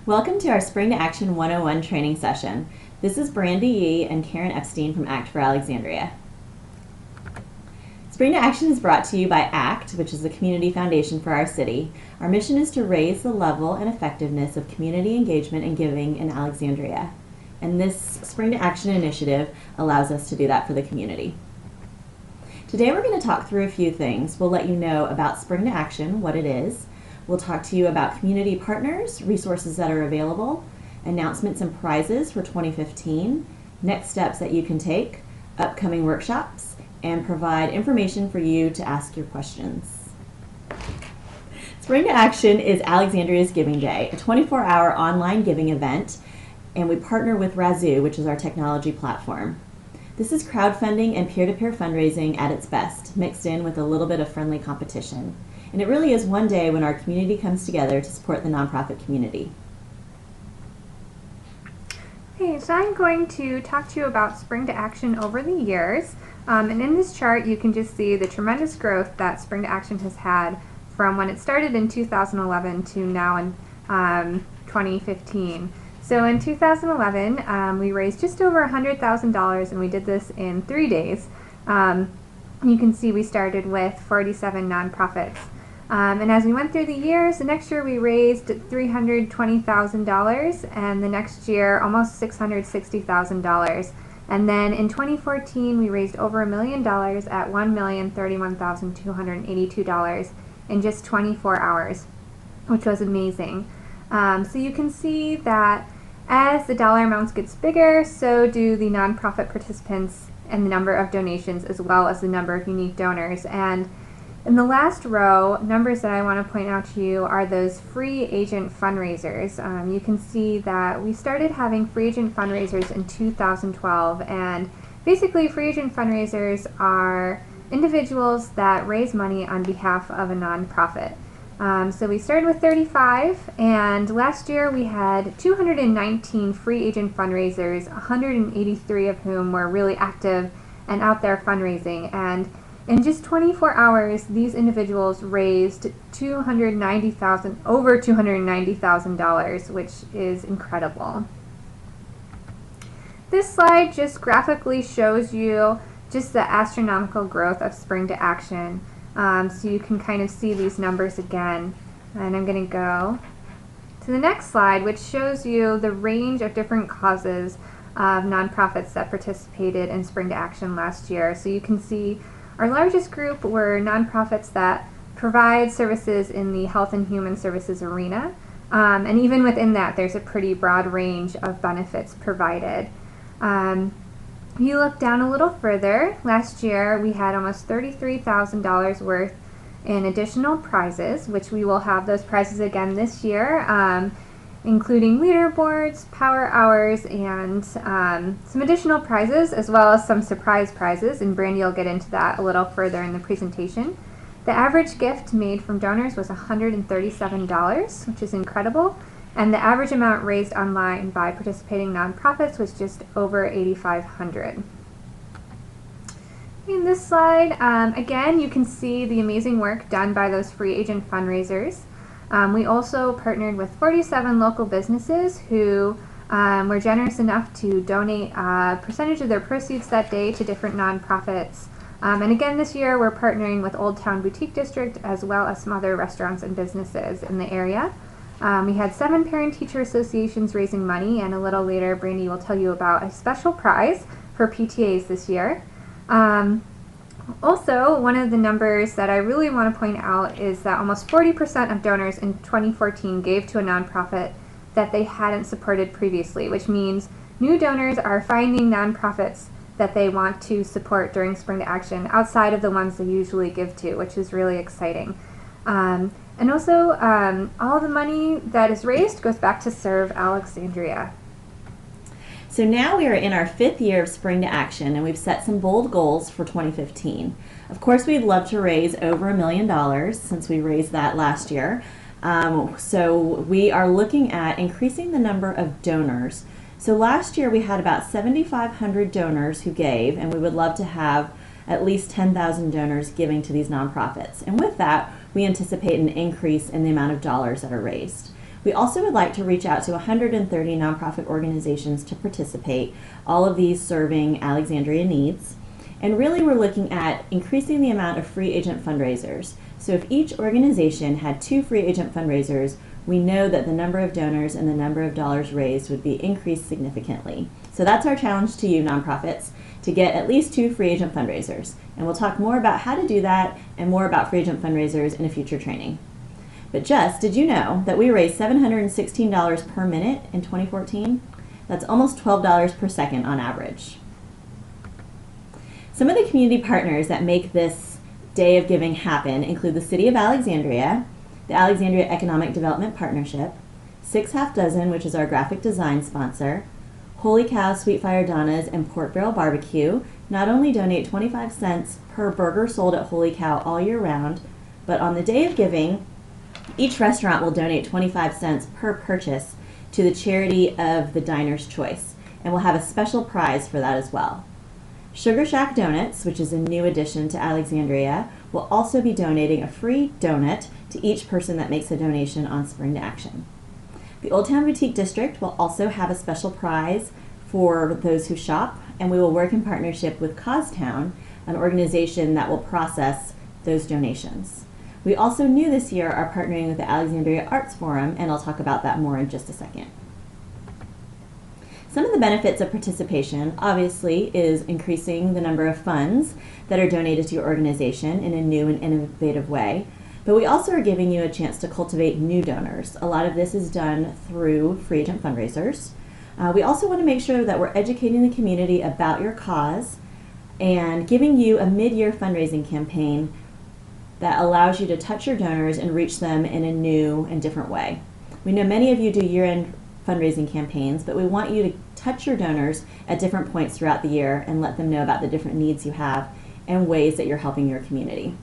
Welcome to our Spring to Action 101 training session. This is Brandy Yee and Karen Epstein from ACT for Alexandria. Spring to Action is brought to you by ACT, which is the community foundation for our city. Our mission is to raise the level and effectiveness of community engagement and giving in Alexandria. And this Spring to Action initiative allows us to do that for the community. Today we're going to talk through a few things. We'll let you know about Spring to Action, what it is. We'll talk to you about community partners, resources that are available, announcements and prizes for 2015, next steps that you can take, upcoming workshops, and provide information for you to ask your questions. Spring to Action is Alexandria's Giving Day, a 24-hour online giving event, and we partner with Razoo, which is our technology platform. This is crowdfunding and peer-to-peer fundraising at its best, mixed in with a little bit of friendly competition. And it really is one day when our community comes together to support the nonprofit community. Hey, so I'm going to talk to you about Spring to Action over the years. And in this chart, you can just see the tremendous growth that Spring to Action has had from when it started in 2011 to now in 2015. So in 2011, we raised just over $100,000, and we did this in 3 days. You can see we started with 47 nonprofits. And as we went through the years, the next year we raised $320,000, and the next year almost $660,000. And then in 2014 we raised over $1 million at $1,031,282 in just 24 hours, which was amazing. So you can see that as the dollar amounts gets bigger, so do the nonprofit participants and the number of donations, as well as the number of unique donors. And in the last row, numbers that I want to point out to you are those free agent fundraisers. You can see that we started having free agent fundraisers in 2012, and basically free agent fundraisers are individuals that raise money on behalf of a nonprofit. So we started with 35, and last year we had 219 free agent fundraisers, 183 of whom were really active and out there fundraising. And in just 24 hours, these individuals raised over $290,000, which is incredible. This slide just graphically shows you just the astronomical growth of Spring to Action. So you can kind of see these numbers again. And I'm going to go to the next slide, which shows you the range of different causes of nonprofits that participated in Spring to Action last year. So you can see our largest group were nonprofits that provide services in the health and human services arena. And even within that, there's a pretty broad range of benefits provided. If you look down a little further, last year we had almost $33,000 worth in additional prizes, which we will have those prizes again this year, including leaderboards, power hours, and some additional prizes, as well as some surprise prizes, and Brandy will get into that a little further in the presentation. The average gift made from donors was $137, which is incredible, and the average amount raised online by participating nonprofits was just over $8,500. In this slide, again, you can see the amazing work done by those free agent fundraisers. We also partnered with 47 local businesses who were generous enough to donate a percentage of their proceeds that day to different nonprofits. And again this year we're partnering with Old Town Boutique District, as well as some other restaurants and businesses in the area. We had 7 parent-teacher associations raising money, and a little later Brandy will tell you about a special prize for PTAs this year. Also, one of the numbers that I really want to point out is that almost 40% of donors in 2014 gave to a nonprofit that they hadn't supported previously, which means new donors are finding nonprofits that they want to support during Spring to Action outside of the ones they usually give to, which is really exciting. And also, all the money that is raised goes back to serve Alexandria. So now we are in our 5th year of Spring to Action, and we've set some bold goals for 2015. Of course, we'd love to raise over $1 million, since we raised that last year. So we are looking at increasing the number of donors. So last year we had about 7,500 donors who gave, and we would love to have at least 10,000 donors giving to these nonprofits. And with that, we anticipate an increase in the amount of dollars that are raised. We also would like to reach out to 130 nonprofit organizations to participate, all of these serving Alexandria needs. And really we're looking at increasing the amount of free agent fundraisers. So if each organization had 2 free agent fundraisers, we know that the number of donors and the number of dollars raised would be increased significantly. So that's our challenge to you nonprofits, to get at least 2 free agent fundraisers. And we'll talk more about how to do that and more about free agent fundraisers in a future training. But Jess, did you know that we raised $716 per minute in 2014? That's almost $12 per second on average. Some of the community partners that make this Day of Giving happen include the City of Alexandria, the Alexandria Economic Development Partnership, 6 Half Dozen, which is our graphic design sponsor, Holy Cow, Sweet Fire Donna's, and Pork Barrel Barbecue not only donate 25 cents per burger sold at Holy Cow all year round, but on the Day of Giving, each restaurant will donate 25 cents per purchase to the charity of the diner's choice, and we'll have a special prize for that as well. Sugar Shack Donuts, which is a new addition to Alexandria, will also be donating a free donut to each person that makes a donation on Spring to Action. The Old Town Boutique District will also have a special prize for those who shop, and we will work in partnership with Causetown, an organization that will process those donations. We also new this year are partnering with the Alexandria Arts Forum, and I'll talk about that more in just a second. Some of the benefits of participation, obviously, is increasing the number of funds that are donated to your organization in a new and innovative way. But we also are giving you a chance to cultivate new donors. A lot of this is done through free agent fundraisers. We also want to make sure that we're educating the community about your cause and giving you a mid-year fundraising campaign that allows you to touch your donors and reach them in a new and different way. We know many of you do year-end fundraising campaigns, but we want you to touch your donors at different points throughout the year and let them know about the different needs you have and ways that you're helping your community.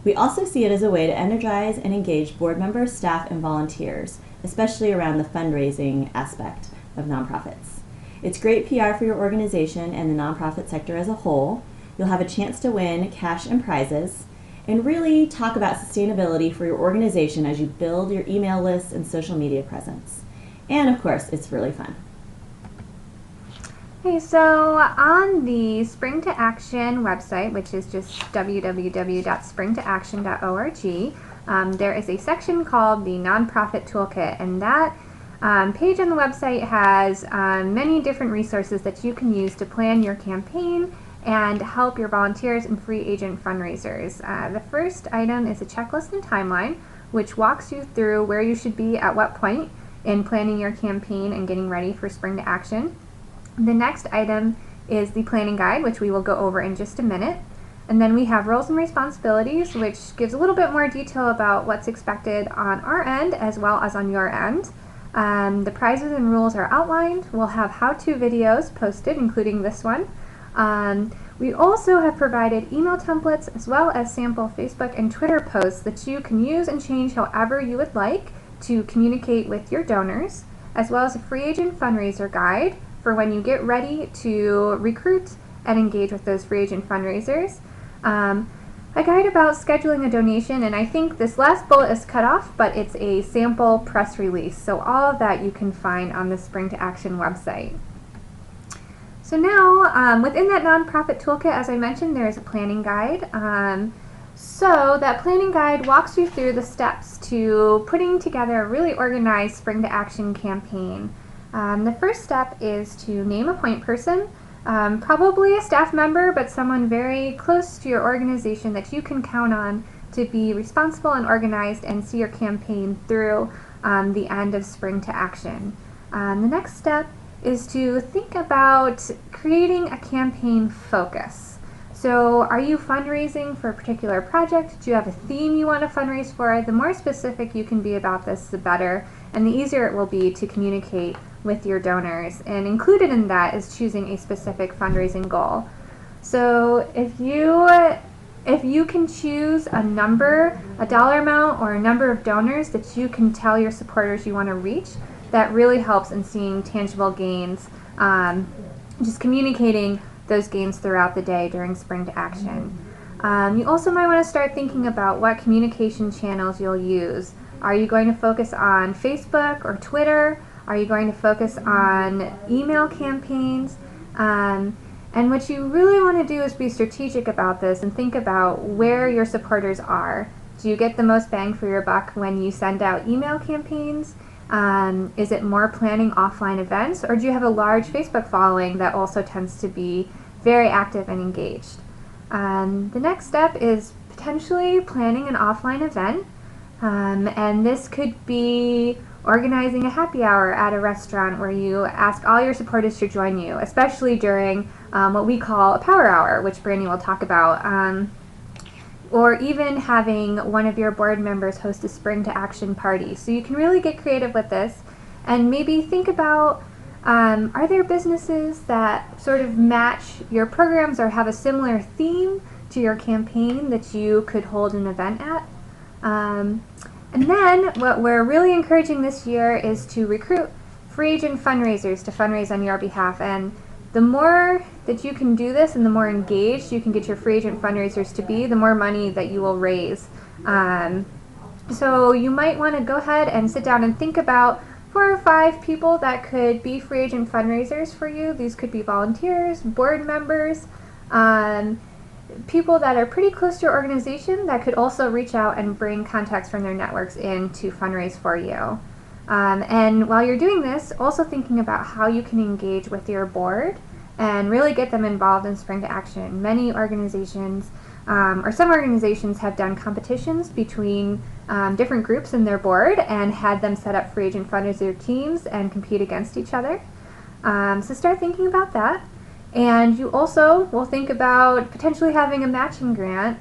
We also see it as a way to energize and engage board members, staff, and volunteers, especially around the fundraising aspect of nonprofits. It's great PR for your organization and the nonprofit sector as a whole. You'll have a chance to win cash and prizes and really talk about sustainability for your organization as you build your email lists and social media presence. And of course, it's really fun. Okay, so on the Spring to Action website, which is just www.spring2action.org, there is a section called the Nonprofit Toolkit, and that page on the website has many different resources that you can use to plan your campaign and help your volunteers and free agent fundraisers. The first item is a checklist and timeline, which walks you through where you should be at what point in planning your campaign and getting ready for Spring to Action. The next item is the planning guide, which we will go over in just a minute. And then we have roles and responsibilities, which gives a little bit more detail about what's expected on our end as well as on your end. The prizes and rules are outlined. We'll have how-to videos posted, including this one. We also have provided email templates as well as sample Facebook and Twitter posts that you can use and change however you would like to communicate with your donors, as well as a free agent fundraiser guide for when you get ready to recruit and engage with those free agent fundraisers. A guide about scheduling a donation, and I think this last bullet is cut off, but it's a sample press release. So all of that you can find on the Spring to Action website. So now, within that nonprofit toolkit, as I mentioned, there is a planning guide. So that planning guide walks you through the steps to putting together a really organized Spring to Action campaign. The first step is to name a point person, probably a staff member, but someone very close to your organization that you can count on to be responsible and organized and see your campaign through the end of Spring to Action. The next step is to think about creating a campaign focus. So are you fundraising for a particular project? Do you have a theme you want to fundraise for? The more specific you can be about this, the better, and the easier it will be to communicate with your donors. And included in that is choosing a specific fundraising goal. So if you can choose a number, a dollar amount, or a number of donors that you can tell your supporters you want to reach, that really helps in seeing tangible gains, just communicating those gains throughout the day during Spring to Action. You also might want to start thinking about what communication channels you'll use. Are you going to focus on Facebook or Twitter? Are you going to focus on email campaigns? And what you really want to do is be strategic about this and think about where your supporters are. Do you get the most bang for your buck when you send out email campaigns? Is it more planning offline events, or do you have a large Facebook following that also tends to be very active and engaged? The next step is potentially planning an offline event, and this could be organizing a happy hour at a restaurant where you ask all your supporters to join you, especially during what we call a power hour, which Brandy will talk about. Or even having one of your board members host a Spring to Action party. So you can really get creative with this and maybe think about, are there businesses that sort of match your programs or have a similar theme to your campaign that you could hold an event at? And then what we're really encouraging this year is to recruit free agent fundraisers to fundraise on your behalf. And the more that you can do this and the more engaged you can get your free agent fundraisers to be, the more money that you will raise. So you might want to go ahead and sit down and think about 4 or 5 people that could be free agent fundraisers for you. These could be volunteers, board members, people that are pretty close to your organization that could also reach out and bring contacts from their networks in to fundraise for you. And while you're doing this, also thinking about how you can engage with your board and really get them involved in Spring to Action. Many organizations, or some organizations, have done competitions between different groups in their board and had them set up free agent fundraiser teams and compete against each other. So start thinking about that. And you also will think about potentially having a matching grant.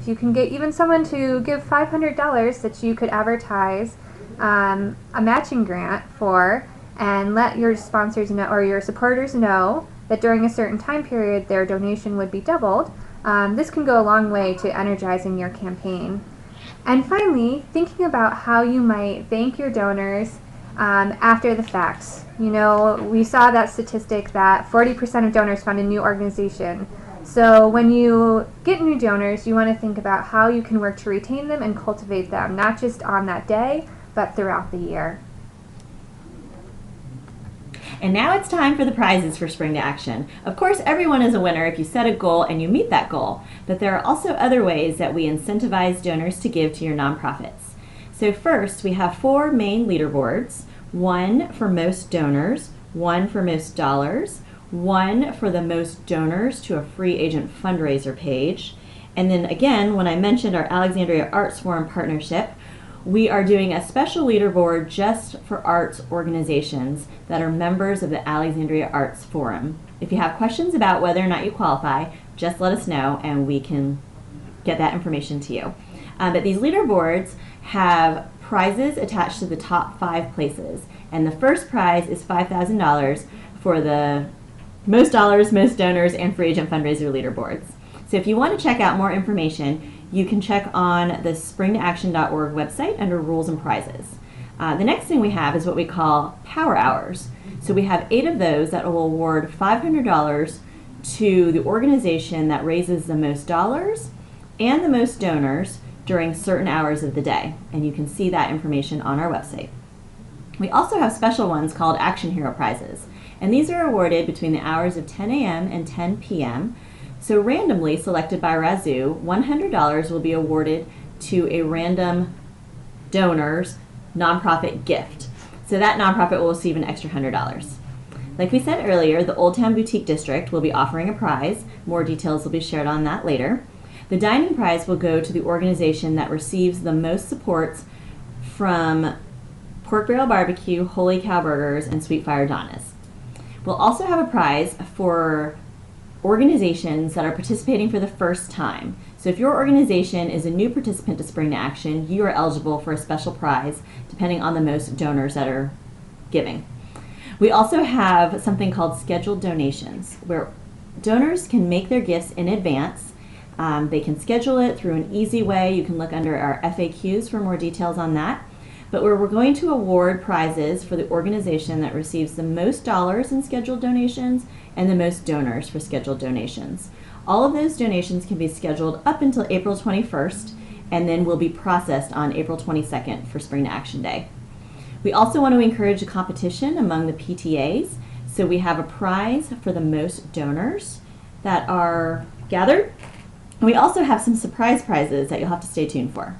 If you can get even someone to give $500 that you could advertise a matching grant for, and let your sponsors know or your supporters know that during a certain time period their donation would be doubled. This can go a long way to energizing your campaign. And finally, thinking about how you might thank your donors after the fact. You know, we saw that statistic that 40% of donors found a new organization. So when you get new donors, you want to think about how you can work to retain them and cultivate them, not just on that day, but throughout the year. And now it's time for the prizes for Spring to Action. Of course, everyone is a winner if you set a goal and you meet that goal, but there are also other ways that we incentivize donors to give to your nonprofits. So first, we have 4 main leaderboards, 1 for most donors, 1 for most dollars, 1 for the most donors to a free agent fundraiser page, and then again, when I mentioned our Alexandria Arts Forum partnership, we are doing a special leaderboard just for arts organizations that are members of the Alexandria Arts Forum. If you have questions about whether or not you qualify, just let us know and we can get that information to you. But these leaderboards have prizes attached to the top 5 places. And the first prize is $5,000 for the most dollars, most donors, and free agent fundraiser leaderboards. So if you want to check out more information, you can check on the spring2action.org website under Rules and Prizes. The next thing we have is what we call Power Hours. So we have 8 of those that will award $500 to the organization that raises the most dollars and the most donors during certain hours of the day. And you can see that information on our website. We also have special ones called Action Hero Prizes. And these are awarded between the hours of 10 a.m. and 10 p.m. So randomly selected by Razoo, $100 will be awarded to a random donor's nonprofit gift. So that nonprofit will receive an extra $100. Like we said earlier, the Old Town Boutique District will be offering a prize. More details will be shared on that later. The dining prize will go to the organization that receives the most supports from Pork Barrel Barbecue, Holy Cow Burgers, and Sweet Fire Donna's. We'll also have a prize for organizations that are participating for the first time. So if your organization is a new participant to Spring to Action, you are eligible for a special prize depending on the most donors that are giving. We also have something called scheduled donations, where donors can make their gifts in advance. They can schedule it through an easy way. You can look under our FAQs for more details on that. But where we're going to award prizes for the organization that receives the most dollars in scheduled donations and the most donors for scheduled donations. All of those donations can be scheduled up until April 21st, and then will be processed on April 22nd for Spring to Action Day. We also want to encourage a competition among the PTAs, so we have a prize for the most donors that are gathered. And we also have some surprise prizes that you'll have to stay tuned for.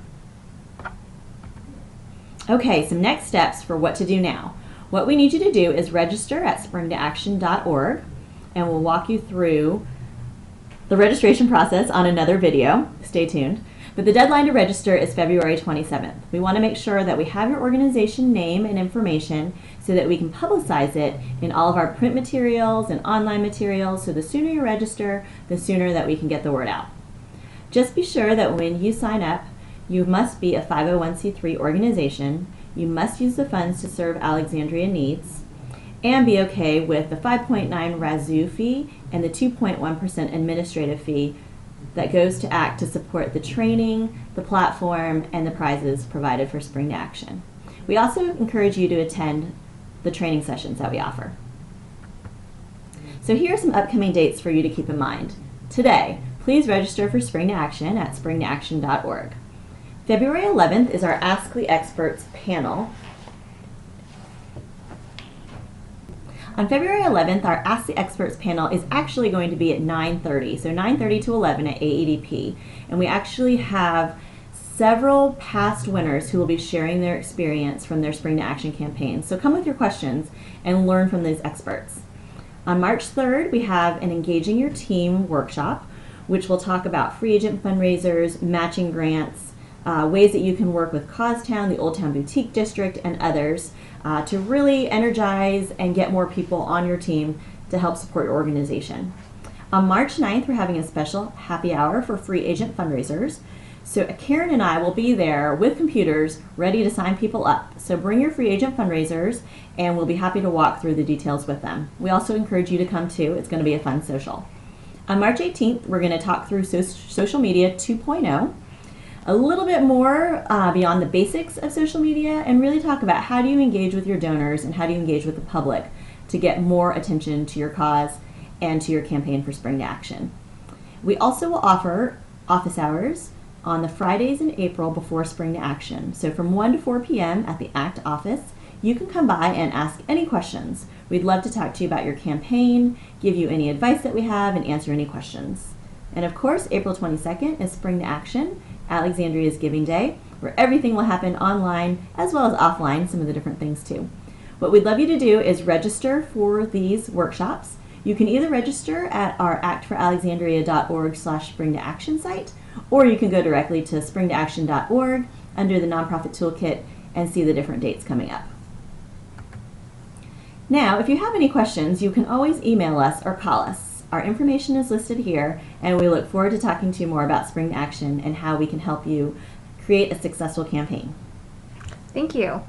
Okay, some next steps for what to do now. What we need you to do is register at spring2action.org, and we'll walk you through the registration process on another video. Stay tuned. But the deadline to register is February 27th. We want to make sure that we have your organization name and information so that we can publicize it in all of our print materials and online materials. So the sooner you register, the sooner that we can get the word out. Just be sure that when you sign up, you must be a 501c3 organization, you must use the funds to serve Alexandria needs, and be okay with the 5.9 RASU fee and the 2.1% administrative fee that goes to ACT to support the training, the platform, and the prizes provided for Spring to Action. We also encourage you to attend the training sessions that we offer. So here are some upcoming dates for you to keep in mind. Today, please register for Spring to Action at spring2action.org. February 11th is our Ask the Experts panel. On February 11th, our Ask the Experts panel is actually going to be at 9:30, so 9:30 to 11 at AEDP. And we actually have several past winners who will be sharing their experience from their Spring to Action campaign. So come with your questions and learn from these experts. On March 3rd, we have an Engaging Your Team workshop, which will talk about free agent fundraisers, matching grants, ways that you can work with Causetown, the Old Town Boutique District, and others to really energize and get more people on your team to help support your organization. On March 9th, we're having a special happy hour for free agent fundraisers. So Karen and I will be there with computers ready to sign people up. So bring your free agent fundraisers and we'll be happy to walk through the details with them. We also encourage you to come too. It's going to be a fun social. On March 18th, we're going to talk through social media 2.0. A little bit more beyond the basics of social media and really talk about how do you engage with your donors and how do you engage with the public to get more attention to your cause and to your campaign for Spring to Action. We also will offer office hours on the Fridays in April before Spring to Action. So from 1 to 4 p.m. at the ACT office, you can come by and ask any questions. We'd love to talk to you about your campaign, give you any advice that we have, and answer any questions. And of course, April 22nd is Spring to Action, Alexandria's Giving Day, where everything will happen online as well as offline, some of the different things too. What we'd love you to do is register for these workshops. You can either register at our actforalexandria.org/spring-to-action site, or you can go directly to spring2action.org under the Nonprofit Toolkit and see the different dates coming up. Now, if you have any questions, you can always email us or call us. Our information is listed here, and we look forward to talking to you more about Spring to Action and how we can help you create a successful campaign. Thank you.